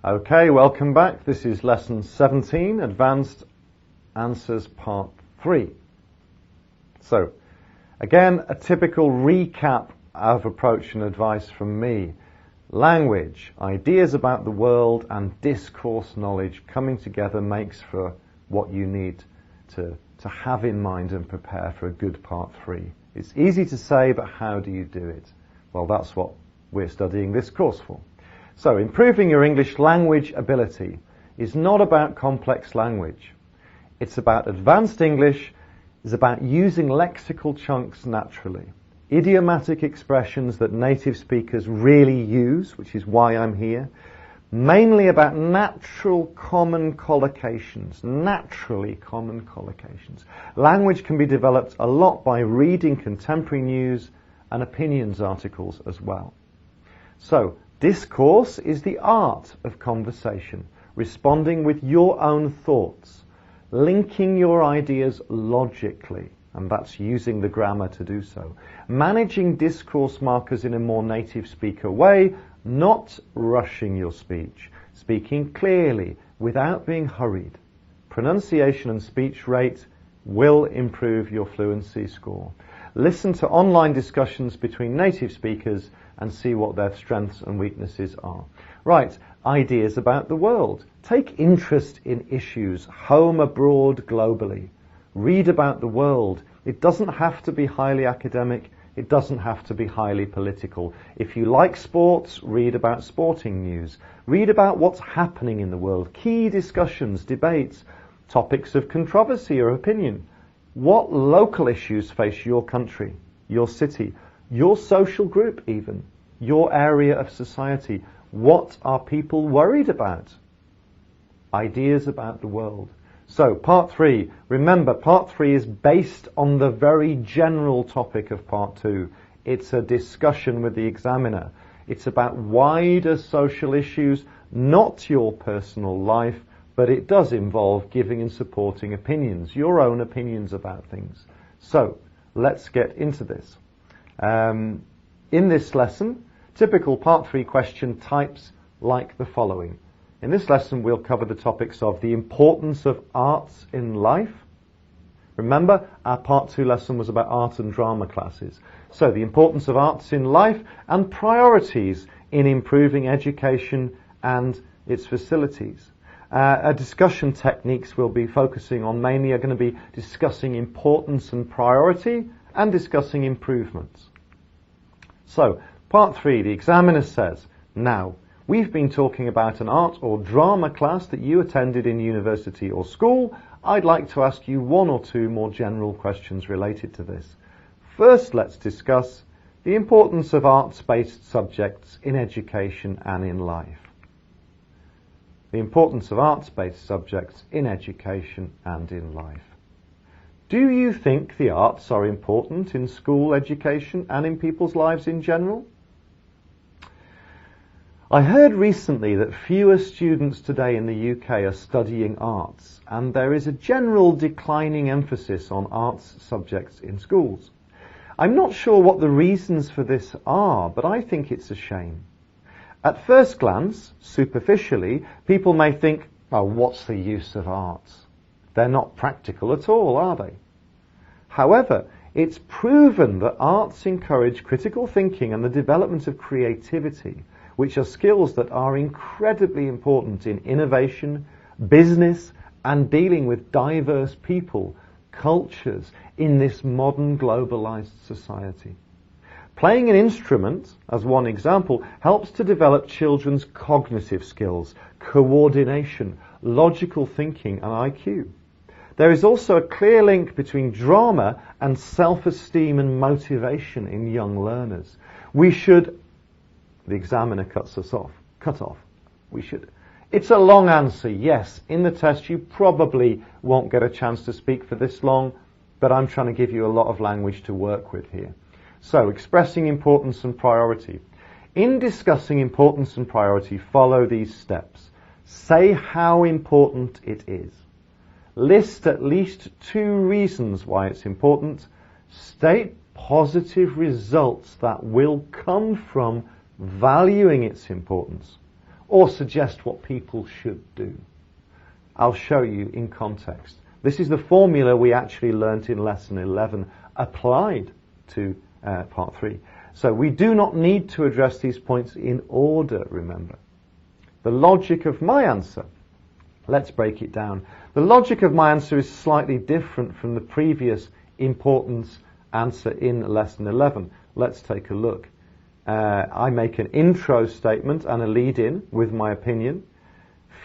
Okay, welcome back. This is Lesson 17, Advanced Answers Part 3. So, again, a typical recap of approach and advice from me. Language, ideas about the world, and discourse knowledge coming together makes for what you need to have in mind and prepare for a good Part 3. It's easy to say, but how do you do it? Well, that's what we're studying this course for. So, improving your English language ability is not about complex language. It's about advanced English. It's about using lexical chunks naturally. Idiomatic expressions that native speakers really use, which is why I'm here. Mainly about natural common collocations. Naturally common collocations. Language can be developed a lot by reading contemporary news and opinions articles as well. So, discourse is the art of conversation, responding with your own thoughts, linking your ideas logically, and that's using the grammar to do so. Managing discourse markers in a more native speaker way, not rushing your speech, speaking clearly without being hurried. Pronunciation and speech rate will improve your fluency score. Listen to online discussions between native speakers and see what their strengths and weaknesses are. Right, ideas about the world. Take interest in issues, home, abroad, globally. Read about the world. It doesn't have to be highly academic. It doesn't have to be highly political. If you like sports, read about sporting news. Read about what's happening in the world. Key discussions, debates, topics of controversy or opinion. What local issues face your country, your city, your social group even, your area of society? What are people worried about? Ideas about the world. So, Part 3. Remember, Part 3 is based on the very general topic of Part 2. It's a discussion with the examiner. It's about wider social issues, not your personal life, but it does involve giving and supporting opinions, your own opinions about things. So, let's get into this. In this lesson, typical Part 3 question types like the following. In this lesson, we'll cover the topics of the importance of arts in life. Remember, our Part 2 lesson was about art and drama classes. So, the importance of arts in life and priorities in improving education and its facilities. Discussion techniques we'll be focusing on mainly are going to be discussing importance and priority and discussing improvements. So, Part 3, the examiner says, now, we've been talking about an art or drama class that you attended in university or school. I'd like to ask you one or two more general questions related to this. First, let's discuss the importance of arts-based subjects in education and in life. The importance of arts-based subjects in education and in life. Do you think the arts are important in school education and in people's lives in general? I heard recently that fewer students today in the UK are studying arts, and there is a general declining emphasis on arts subjects in schools. I'm not sure what the reasons for this are, but I think it's a shame. At first glance, superficially, people may think, oh, what's the use of arts? They're not practical at all, are they? However, it's proven that arts encourage critical thinking and the development of creativity, which are skills that are incredibly important in innovation, business, and dealing with diverse people, cultures in this modern globalized society. Playing an instrument, as one example, helps to develop children's cognitive skills, coordination, logical thinking, and IQ. There is also a clear link between drama and self-esteem and motivation in young learners. We should... The examiner cuts us off. Cut off. We should... It's a long answer, yes. In the test you probably won't get a chance to speak for this long, but I'm trying to give you a lot of language to work with here. So, expressing importance and priority. In discussing importance and priority, follow these steps. Say how important it is. List at least 2 reasons why it's important. State positive results that will come from valuing its importance. or suggest what people should do. I'll show you in context. This is the formula we actually learnt in Lesson 11, applied to Part 3. So we do not need to address these points in order, remember. The logic of my answer, let's break it down. The logic of my answer is slightly different from the previous importance answer in Lesson 11. Let's take a look. I make an intro statement and a lead-in with my opinion.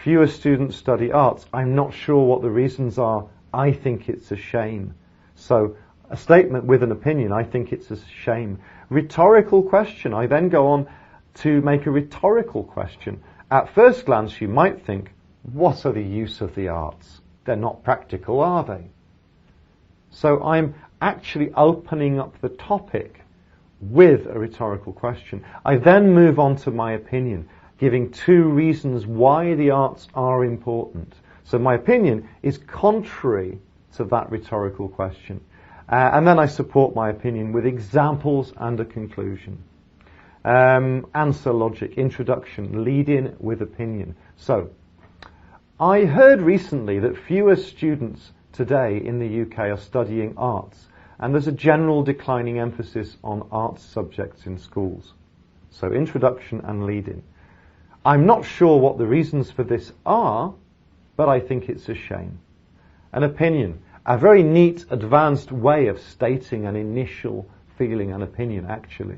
Fewer students study arts. I'm not sure what the reasons are. I think it's a shame. So a statement with an opinion, I think it's a shame. Rhetorical question. I then go on to make a rhetorical question. At first glance, you might think, what are the use of the arts? They're not practical, are they? So I'm actually opening up the topic with a rhetorical question. I then move on to my opinion, giving 2 reasons why the arts are important. So my opinion is contrary to that rhetorical question. And then I support my opinion with examples and a conclusion. Answer logic, introduction, lead in with opinion. So, I heard recently that fewer students today in the UK are studying arts, and there's a general declining emphasis on arts subjects in schools. So, introduction and lead in. I'm not sure what the reasons for this are, but I think it's a shame. An opinion. A very neat, advanced way of stating an initial feeling and opinion, actually.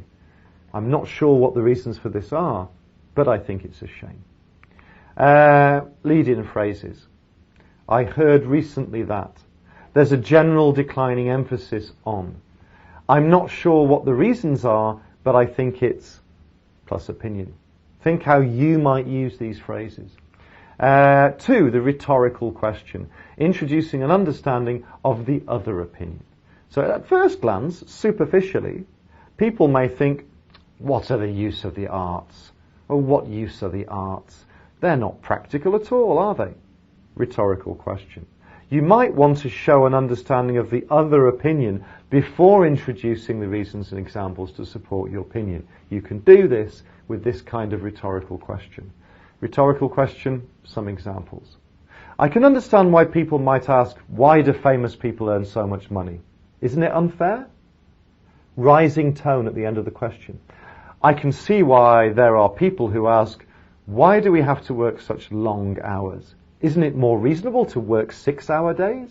I'm not sure what the reasons for this are, but I think it's a shame. Lead-in phrases. I heard recently that. There's a general declining emphasis on. I'm not sure what the reasons are, but I think it's plus opinion. Think how you might use these phrases. 2, the rhetorical question, introducing an understanding of the other opinion. So at first glance, superficially, people may think, what are the use of the arts? Or what use are the arts? They're not practical at all, are they? Rhetorical question. You might want to show an understanding of the other opinion before introducing the reasons and examples to support your opinion. You can do this with this kind of rhetorical question. Rhetorical question, some examples. I can understand why people might ask, why do famous people earn so much money? Isn't it unfair? Rising tone at the end of the question. I can see why there are people who ask, why do we have to work such long hours? Isn't it more reasonable to work 6-hour days?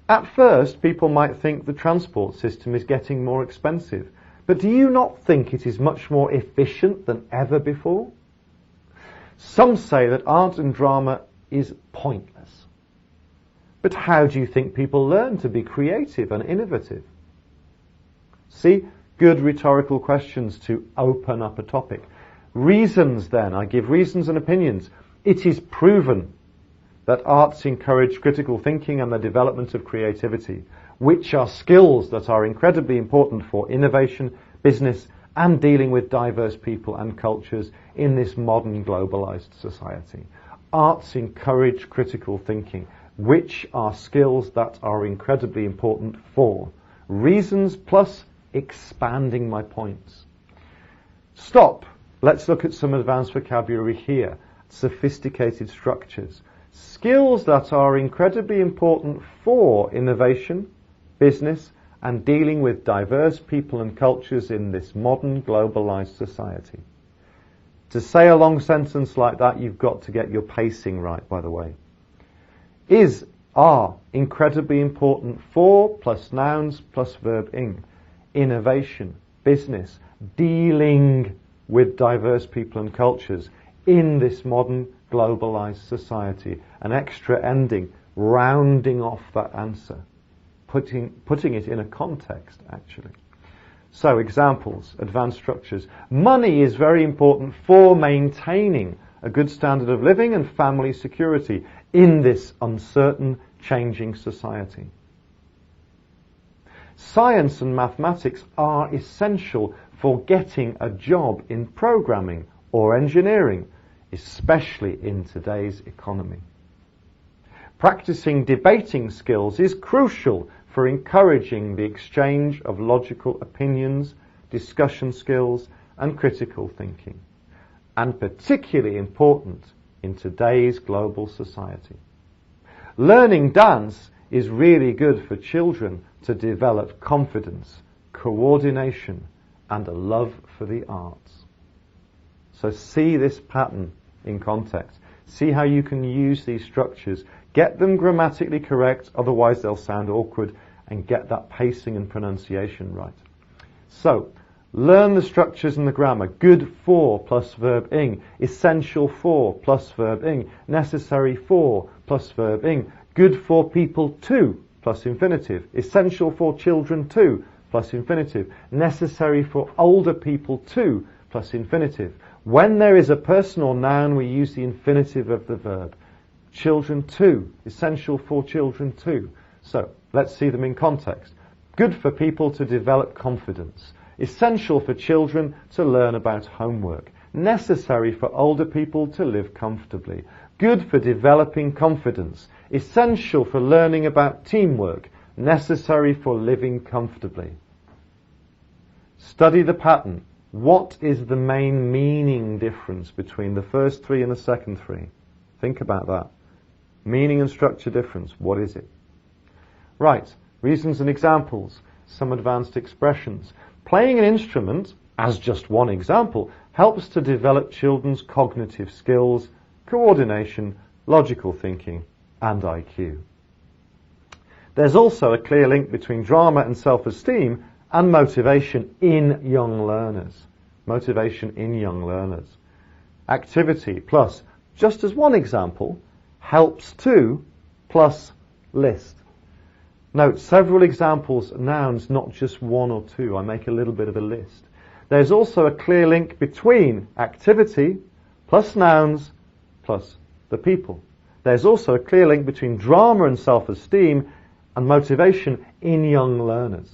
At first, people might think the transport system is getting more expensive. But do you not think it is much more efficient than ever before? Some say that art and drama is pointless. But how do you think people learn to be creative and innovative? See, good rhetorical questions to open up a topic. Reasons then, I give reasons and opinions. It is proven that arts encourage critical thinking and the development of creativity, which are skills that are incredibly important for innovation, business, and dealing with diverse people and cultures in this modern globalized society. Arts encourage critical thinking, which are skills that are incredibly important for reasons plus expanding my points. Stop. Let's look at some advanced vocabulary here. Sophisticated structures. Skills that are incredibly important for innovation, business, and dealing with diverse people and cultures in this modern globalized society. To say a long sentence like that, you've got to get your pacing right, by the way. Are incredibly important for plus nouns plus verb ing. Innovation, business, dealing with diverse people and cultures in this modern globalized society. An extra ending, rounding off that answer. Putting it in a context, actually. So, examples, advanced structures. Money is very important for maintaining a good standard of living and family security in this uncertain, changing society. Science and mathematics are essential for getting a job in programming or engineering, especially in today's economy. Practicing debating skills is crucial for encouraging the exchange of logical opinions, discussion skills, and critical thinking. and particularly important in today's global society. Learning dance is really good for children to develop confidence, coordination, and a love for the arts. So see this pattern in context. See how you can use these structures. Get them grammatically correct, otherwise they'll sound awkward, and get that pacing and pronunciation right. So, learn the structures and the grammar. Good for plus verb ing. Essential for plus verb ing. Necessary for plus verb ing. Good for people to plus infinitive. Essential for children to plus infinitive. Necessary for older people to plus infinitive. When there is a person or noun, we use the infinitive of the verb. Children to. Essential for children to. So, let's see them in context. Good for people to develop confidence. Essential for children to learn about homework. Necessary for older people to live comfortably. Good for developing confidence. Essential for learning about teamwork. Necessary for living comfortably. Study the pattern. What is the main meaning difference between the first three and the second three? Think about that. Meaning and structure difference. What is it? Right. Reasons and examples. Some advanced expressions. Playing an instrument, as just one example, helps to develop children's cognitive skills, coordination, logical thinking, and IQ. There's also a clear link between drama and self-esteem and motivation in young learners. Motivation in young learners. Activity plus, just as one example, helps to plus list. Note several examples, nouns, not just one or two. I make a little bit of a list. There's also a clear link between activity plus nouns plus the people. There's also a clear link between drama and self-esteem and motivation in young learners.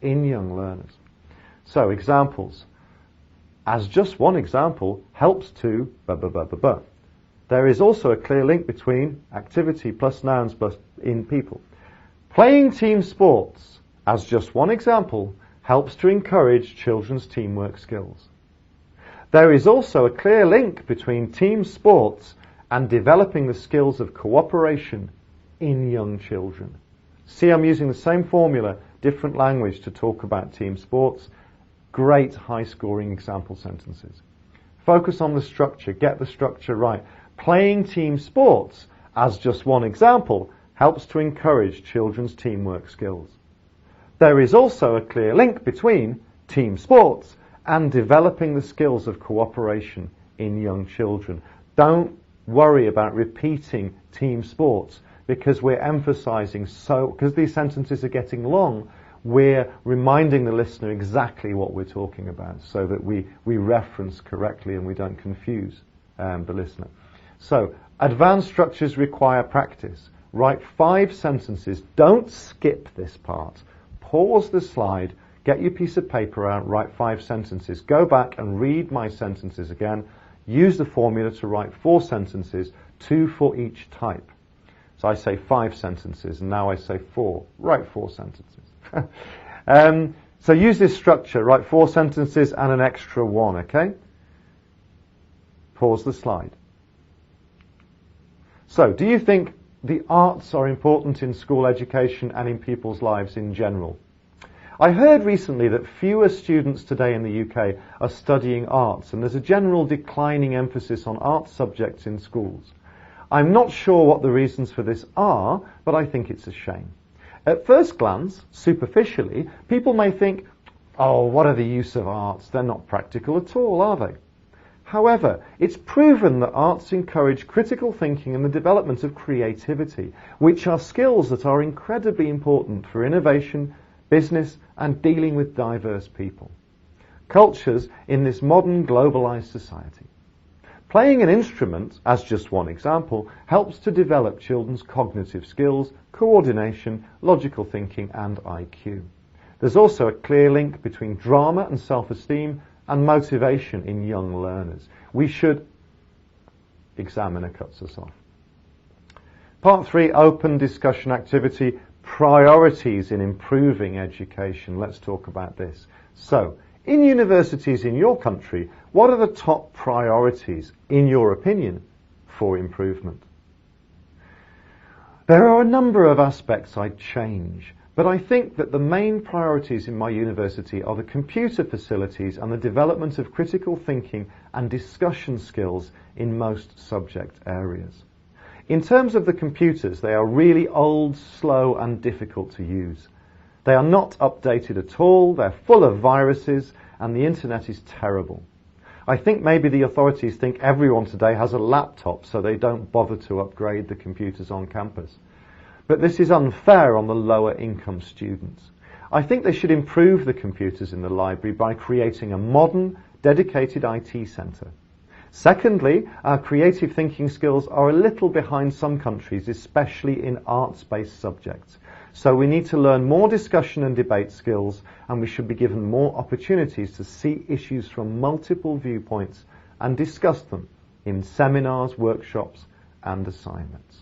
In young learners. So, examples. As just one example, helps to blah, blah, blah, blah, blah. There is also a clear link between activity plus nouns plus in people. Playing team sports, as just one example, helps to encourage children's teamwork skills. There is also a clear link between team sports and developing the skills of cooperation in young children. See, I'm using the same formula, different language to talk about team sports. Great high-scoring example sentences. Focus on the structure, get the structure right. Playing team sports, as just one example, helps to encourage children's teamwork skills. There is also a clear link between team sports and developing the skills of cooperation in young children. Don't worry about repeating team sports because we're emphasizing because these sentences are getting long, we're reminding the listener exactly what we're talking about so that we reference correctly and we don't confuse the listener. So, advanced structures require practice. Write 5 sentences. Don't skip this part. Pause the slide, get your piece of paper out, write 5 sentences. Go back and read my sentences again. Use the formula to write 4 sentences, 2 for each type. So I say 5 sentences, and now I say 4. Write 4 sentences. So use this structure. Write 4 sentences and an extra 1, okay? Pause the slide. So, do you think the arts are important in school education and in people's lives in general? I heard recently that fewer students today in the UK are studying arts, and there's a general declining emphasis on art subjects in schools. I'm not sure what the reasons for this are, but I think it's a shame. At first glance, superficially, people may think, oh, what are the use of arts? They're not practical at all, are they? However, it's proven that arts encourage critical thinking and the development of creativity, which are skills that are incredibly important for innovation, business, and dealing with diverse people. Cultures in this modern globalized society. Playing an instrument, as just one example, helps to develop children's cognitive skills, coordination, logical thinking, and IQ. There's also a clear link between drama and self-esteem and motivation in young learners. We should... Examiner cuts us off. Part 3, open discussion activity, priorities in improving education. Let's talk about this. So, In universities in your country, what are the top priorities, in your opinion, for improvement? There are a number of aspects I'd change, but I think that the main priorities in my university are the computer facilities and the development of critical thinking and discussion skills in most subject areas. In terms of the computers, they are really old, slow and difficult to use. They are not updated at all, they're full of viruses, and the internet is terrible. I think maybe the authorities think everyone today has a laptop, so they don't bother to upgrade the computers on campus. But this is unfair on the lower income students. I think they should improve the computers in the library by creating a modern, dedicated IT centre. Secondly, our creative thinking skills are a little behind some countries, especially in arts-based subjects. So we need to learn more discussion and debate skills, and we should be given more opportunities to see issues from multiple viewpoints and discuss them in seminars, workshops and assignments.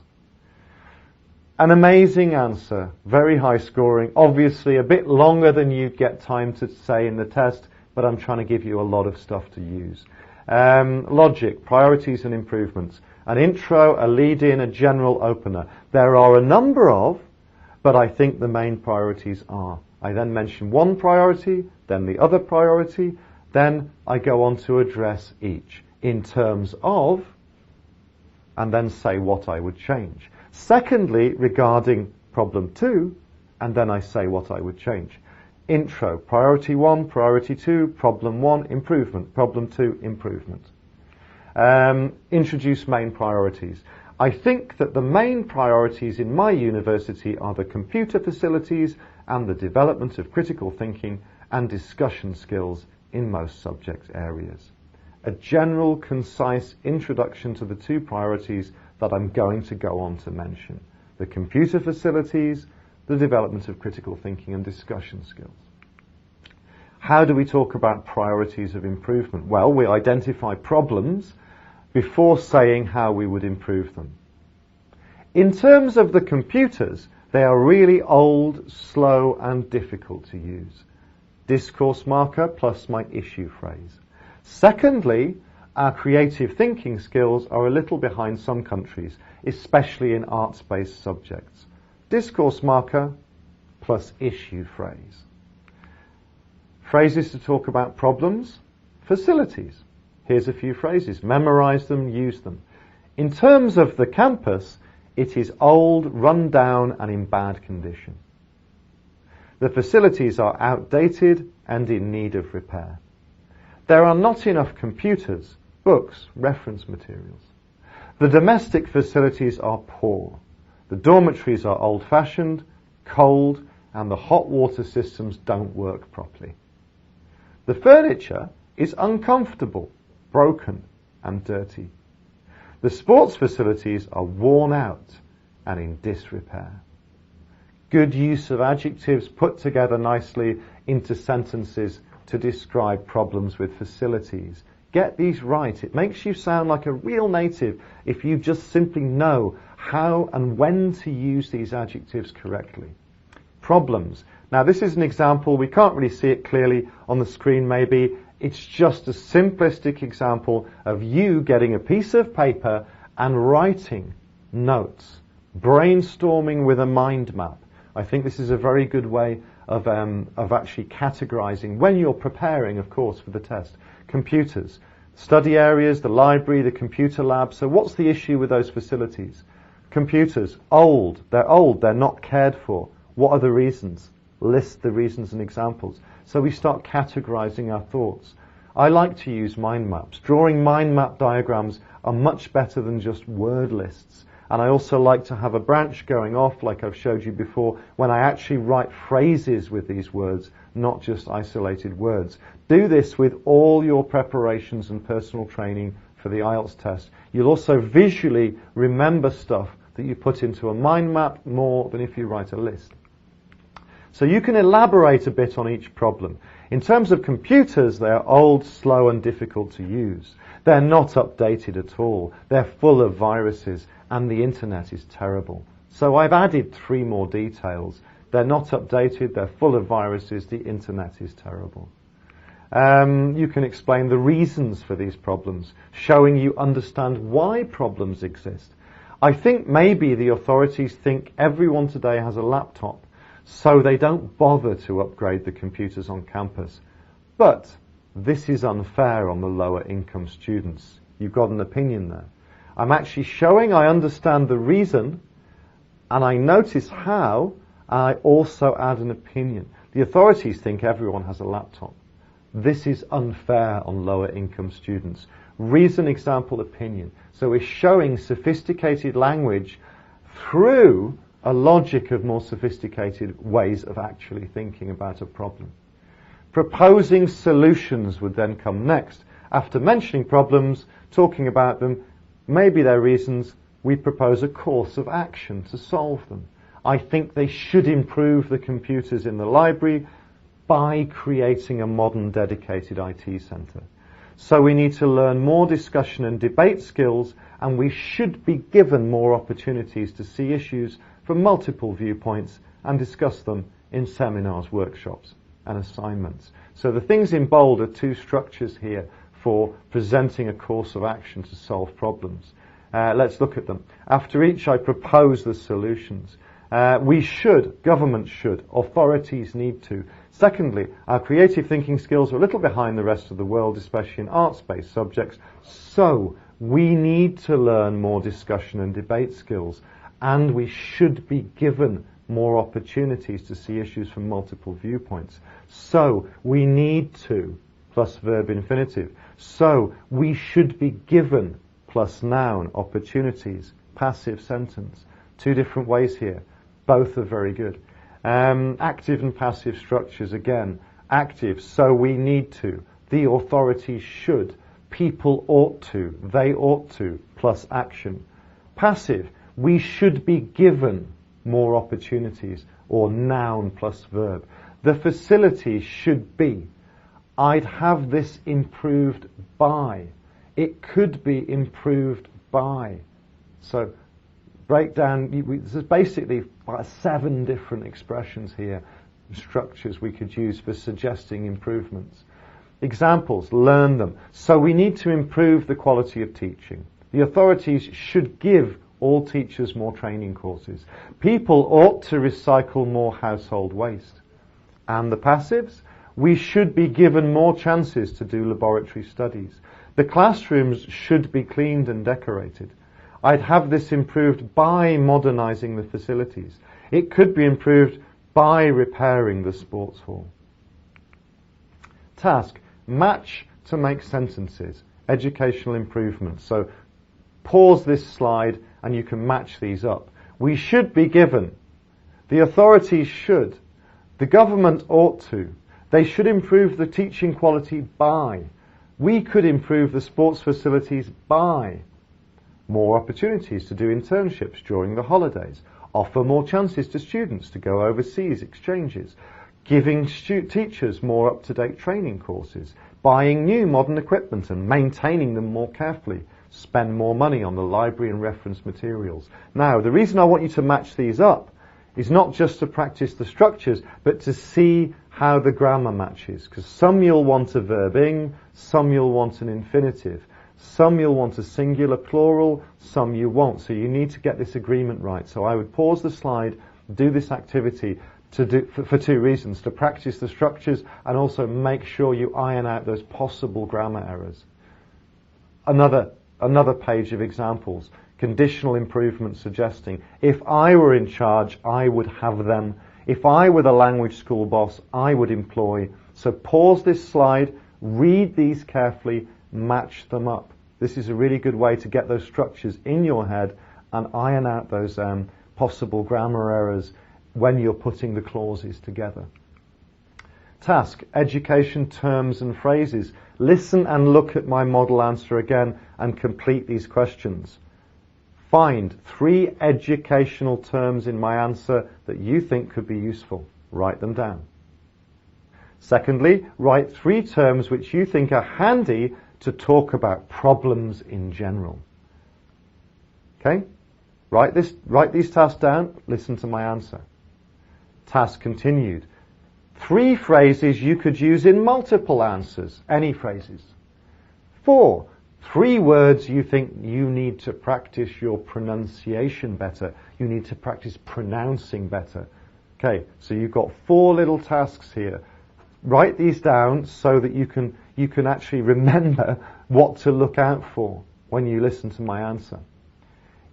An amazing answer, very high scoring, obviously a bit longer than you get time to say in the test, but I'm trying to give you a lot of stuff to use. Logic, priorities and improvements. An intro, a lead-in, a general opener. There are a number of, but I think the main priorities are. I then mention one priority, then the other priority, then I go on to address each in terms of, and then say what I would change. Secondly, regarding problem 2, and then I say what I would change. Intro, priority 1, priority 2, problem 1, improvement, problem 2, improvement. Introduce main priorities. I think that the main priorities in my university are the computer facilities and the development of critical thinking and discussion skills in most subject areas. A general, concise introduction to the 2 priorities that I'm going to go on to mention. The computer facilities, the development of critical thinking and discussion skills. How do we talk about priorities of improvement? Well, we identify problems before saying how we would improve them. In terms of the computers, they are really old, slow and difficult to use. Discourse marker plus my issue phrase. Secondly, our creative thinking skills are a little behind some countries, especially in arts-based subjects. Discourse marker plus issue phrase. Phrases to talk about problems, facilities. Here's a few phrases. Memorize them, use them. In terms of the campus, it is old, run down and in bad condition. The facilities are outdated and in need of repair. There are not enough computers, books, reference materials. The domestic facilities are poor. The dormitories are old-fashioned, cold, and the hot water systems don't work properly. The furniture is uncomfortable, broken, and dirty. The sports facilities are worn out and in disrepair. Good use of adjectives put together nicely into sentences to describe problems with facilities. Get these right. It makes you sound like a real native if you just simply know how and when to use these adjectives correctly. Problems. Now this is an example. We can't really see it clearly on the screen maybe. It's just a simplistic example of you getting a piece of paper and writing notes, brainstorming with a mind map. I think this is a very good way of actually categorizing when you're preparing, of course, for the test. Computers, study areas, the library, the computer lab. So what's the issue with those facilities? Computers, old, they're not cared for. What are the reasons? List the reasons and examples. So we start categorizing our thoughts. I like to use mind maps. Drawing mind map diagrams are much better than just word lists. And I also like to have a branch going off, like I've showed you before, when I actually write phrases with these words, not just isolated words. Do this with all your preparations and personal training for the IELTS test. You'll also visually remember stuff that you put into a mind map more than if you write a list. So you can elaborate a bit on each problem. In terms of computers, they're old, slow and difficult to use. They're not updated at all. They're full of viruses and the internet is terrible. So I've added 3 more details. They're not updated, they're full of viruses, the internet is terrible. You can explain the reasons for these problems, showing you understand why problems exist. I think maybe the authorities think everyone today has a laptop, so they don't bother to upgrade the computers on campus. But this is unfair on the lower income students. You've got an opinion there. I'm actually showing I understand the reason, and I notice how, and I also add an opinion. The authorities think everyone has a laptop. This is unfair on lower income students. Reason, example, opinion. So we're showing sophisticated language through a logic of more sophisticated ways of actually thinking about a problem. Proposing solutions would then come next. After mentioning problems, talking about them, maybe their reasons, we propose a course of action to solve them. I think they should improve the computers in the library by creating a modern dedicated IT centre. So we need to learn more discussion and debate skills, and we should be given more opportunities to see issues from multiple viewpoints and discuss them in seminars, workshops and assignments. So the things in bold are two structures here for presenting a course of action to solve problems. Let's look at them. After each, I propose the solutions. We should, government should, authorities need to. Secondly, our creative thinking skills are a little behind the rest of the world, especially in arts-based subjects. So we need to learn more discussion and debate skills, and we should be given more opportunities to see issues from multiple viewpoints. So we need to, plus verb infinitive. So we should be given, plus noun, opportunities, passive sentence. Two different ways here. Both are very good. Active and passive structures again. Active, so we need to. The authorities should. People ought to. They ought to, plus action. Passive, we should be given more opportunities, or noun plus verb. The facilities should be. I'd have this improved by. It could be improved by. So break down, there's basically about 7 different expressions here, structures we could use for suggesting improvements. Examples, learn them. So we need to improve the quality of teaching. The authorities should give all teachers more training courses. People ought to recycle more household waste. And the passives, we should be given more chances to do laboratory studies. The classrooms should be cleaned and decorated. I'd have this improved by modernising the facilities. It could be improved by repairing the sports hall. Task, match to make sentences, educational improvements. So pause this slide and you can match these up. We should be given. The authorities should. The government ought to. They should improve the teaching quality by. We could improve the sports facilities by. More opportunities to do internships during the holidays. Offer more chances to students to go overseas exchanges. Giving teachers more up-to-date training courses. Buying new modern equipment and maintaining them more carefully. Spend more money on the library and reference materials. Now, the reason I want you to match these up is not just to practice the structures, but to see how the grammar matches. Because some you'll want a verb ing, some you'll want an infinitive. Some you'll want a singular plural, some you won't. So you need to get this agreement right. So I would pause the slide, do this activity for 2 reasons. To practice the structures and also make sure you iron out those possible grammar errors. Another page of examples. Conditional improvement suggesting, if I were in charge, I would have them. If I were the language school boss, I would employ. So pause this slide, read these carefully, match them up. This is a really good way to get those structures in your head and iron out those possible grammar errors when you're putting the clauses together. Task, education terms and phrases. Listen and look at my model answer again and complete these questions. Find 3 educational terms in my answer that you think could be useful. Write them down. Secondly, write 3 terms which you think are handy to talk about problems in general. Okay? Write these tasks down, listen to my answer. Task continued. 3 phrases you could use in multiple answers, any phrases. 4, 3 words you think you need to practice your pronunciation better. You need to practice pronouncing better. Okay, so you've got 4 little tasks here. Write these down so that you can actually remember what to look out for when you listen to my answer.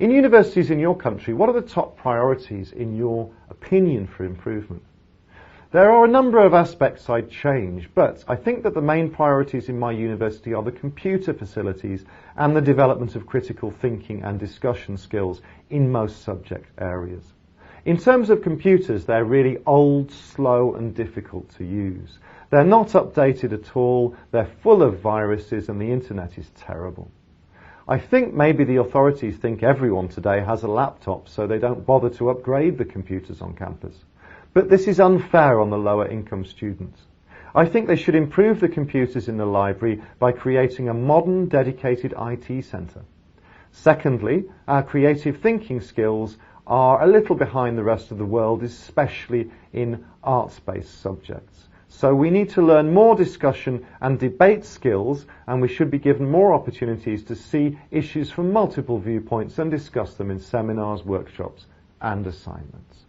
In universities in your country, what are the top priorities in your opinion for improvement? There are a number of aspects I'd change, but I think that the main priorities in my university are the computer facilities and the development of critical thinking and discussion skills in most subject areas. In terms of computers, they're really old, slow and difficult to use. They're not updated at all, they're full of viruses and the internet is terrible. I think maybe the authorities think everyone today has a laptop, so they don't bother to upgrade the computers on campus. But this is unfair on the lower income students. I think they should improve the computers in the library by creating a modern, dedicated IT centre. Secondly, our creative thinking skills are a little behind the rest of the world, especially in arts-based subjects. So we need to learn more discussion and debate skills, and we should be given more opportunities to see issues from multiple viewpoints and discuss them in seminars, workshops and assignments.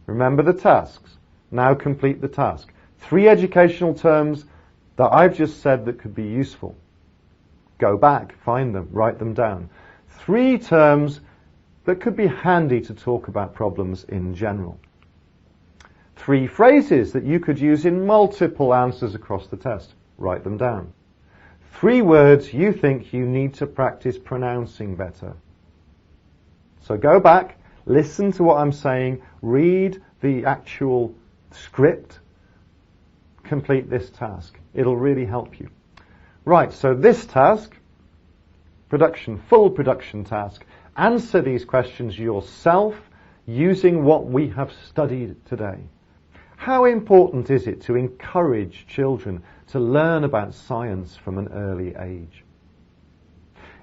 Remember the tasks. Now complete the task. 3 educational terms that I've just said that could be useful. Go back, find them, write them down. 3 terms that could be handy to talk about problems in general. 3 phrases that you could use in multiple answers across the test. Write them down. 3 words you think you need to practice pronouncing better. So go back, listen to what I'm saying, read the actual script, complete this task. It'll really help you. Right, so this task, full production task, answer these questions yourself using what we have studied today. How important is it to encourage children to learn about science from an early age?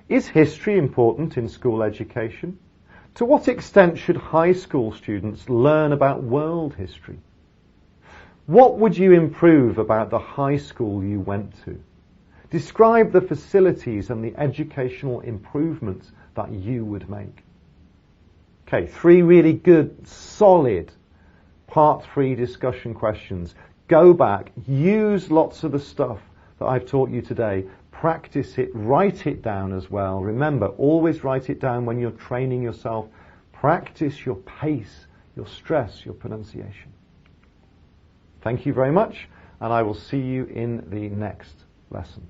Is history important in school education? To what extent should high school students learn about world history? What would you improve about the high school you went to? Describe the facilities and the educational improvements that you would make. Okay, 3 really good, solid Part 3 discussion questions. Go back, use lots of the stuff that I've taught you today. Practice it, write it down as well. Remember, always write it down when you're training yourself. Practice your pace, your stress, your pronunciation. Thank you very much, and I will see you in the next lesson.